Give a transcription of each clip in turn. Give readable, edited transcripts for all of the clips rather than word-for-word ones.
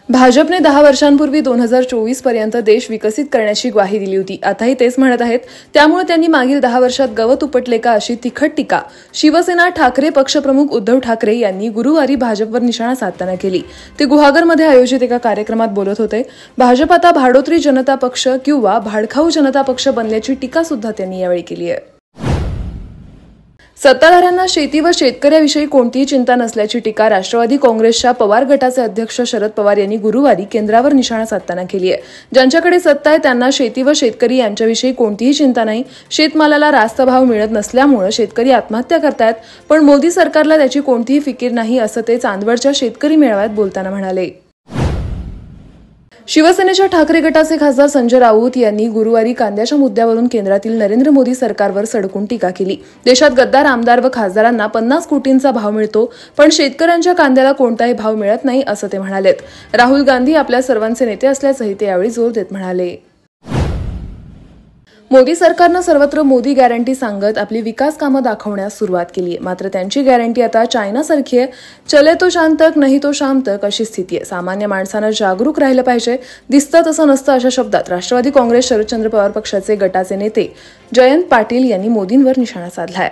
भाजपने 10 वर्षांपूर्वी 2024 पर्यंत देश विकसित करण्याची ग्वाही दिली होती. आताही तेच म्हणत आहेत. त्यामुळे त्यांनी मागील 10 वर्षात गवत उपटले का अशी तिखट टीका शिवसेना ठाकरे पक्षप्रमुख उद्धव ठाकरे यांनी गुरुवारी भाजपवर निशाणा साधताना केली. ते गुहागरमध्ये आयोजित एका कार्यक्रमात बोलत होते. भाजप आता भाडोत्री जनता पक्ष किंवा भाडखाऊ जनता पक्ष बनल्याची टीका सुद्धा त्यांनी यावेळी केली आहे. सत्ताधाऱ्यांना शेती व शेतकऱ्याविषयी कोणतीही चिंता नसल्याची टीका राष्ट्रवादी काँग्रेसच्या पवार गटाचे अध्यक्ष शरद पवार यांनी गुरुवारी केंद्रावर निशाणा साधताना केली आहे. ज्यांच्याकडे सत्ता आहे त्यांना शेती व शेतकरी यांच्याविषयी कोणतीही चिंता नाही. शेतमालाला रास्त भाव मिळत नसल्यामुळे शेतकरी आत्महत्या करतायत, पण मोदी सरकारला त्याची कोणतीही फिकीर नाही, असं ते चांदवडच्या शेतकरी मेळाव्यात बोलताना म्हणाले. शिवसेनेच्या ठाकरे गटाचे खासदार संजय राऊत यांनी गुरुवारी कांद्याच्या मुद्द्यावरून केंद्रातील नरेंद्र मोदी सरकारवर सडकून टीका केली. देशात गद्दार आमदार व खासदारांना 50 कोटींचा भाव मिळतो, पण शेतकऱ्यांच्या कांद्याला कोणताही भाव मिळत नाही, असं ते म्हणालेत. राहुल गांधी आपल्या सर्वांचे नेते असल्याचंही ते यावेळी जोर देत म्हणाले. मोदी सरकारनं सर्वत्र मोदी गॅरंटी सांगत आपली विकास कामं दाखवण्यास सुरुवात केली आहे. मात्र त्यांची गॅरंटी आता चायनासारखी आहे. चले तो शाम तक नाही तो शाम तक अशी स्थिती आहे. सामान्य माणसानं जागरूक राहिलं पाहिजे. दिसतं तसं नसतं अशा शब्दात राष्ट्रवादी काँग्रेस शरदचंद्र पवार पक्षाचे गटाचे नेते जयंत पाटील यांनी मोदींवर निशाणा साधलाय.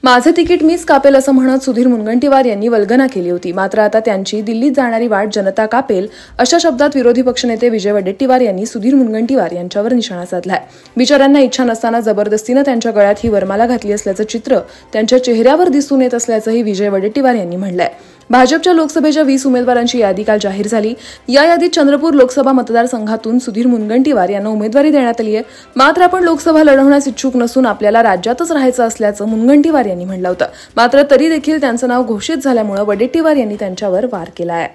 माझे तिकीट मीच कापेल असं म्हणत सुधीर मुनगंटीवार यांनी वल्गना केली होती. मात्र आता त्यांची दिल्लीत जाणारी वाट जनता कापेल अशा शब्दात विरोधी पक्षनेते विजय वडेट्टीवार यांनी सुधीर मुनगंटीवार यांच्यावर निशाणा साधलाय. बिचाऱ्यांना इच्छा नसताना जबरदस्तीनं त्यांच्या गळ्यात ही वरमाला घातली असल्याचं चित्र त्यांच्या चेहऱ्यावर दिसून येत असल्याचंही विजय वडेट्टीवार यांनी म्हटलंय. भाजपच्या लोकसभेच्या 20 उमेदवारांची यादी काल जाहीर झाली. या यादीत चंद्रपूर लोकसभा मतदारसंघातून सुधीर मुनगंटीवार यांना उमेदवारी देण्यात आली आहे. मात्र आपण लोकसभा लढवण्यास इच्छुक नसून आपल्याला राज्यातच राहायचं असल्याचं मुनगंटीवार यांनी म्हटलं होतं. मात्र तरी देखील त्यांचं नाव घोषित झाल्यामुळे वडेट्टीवार यांनी त्यांच्यावर वार केला आहे.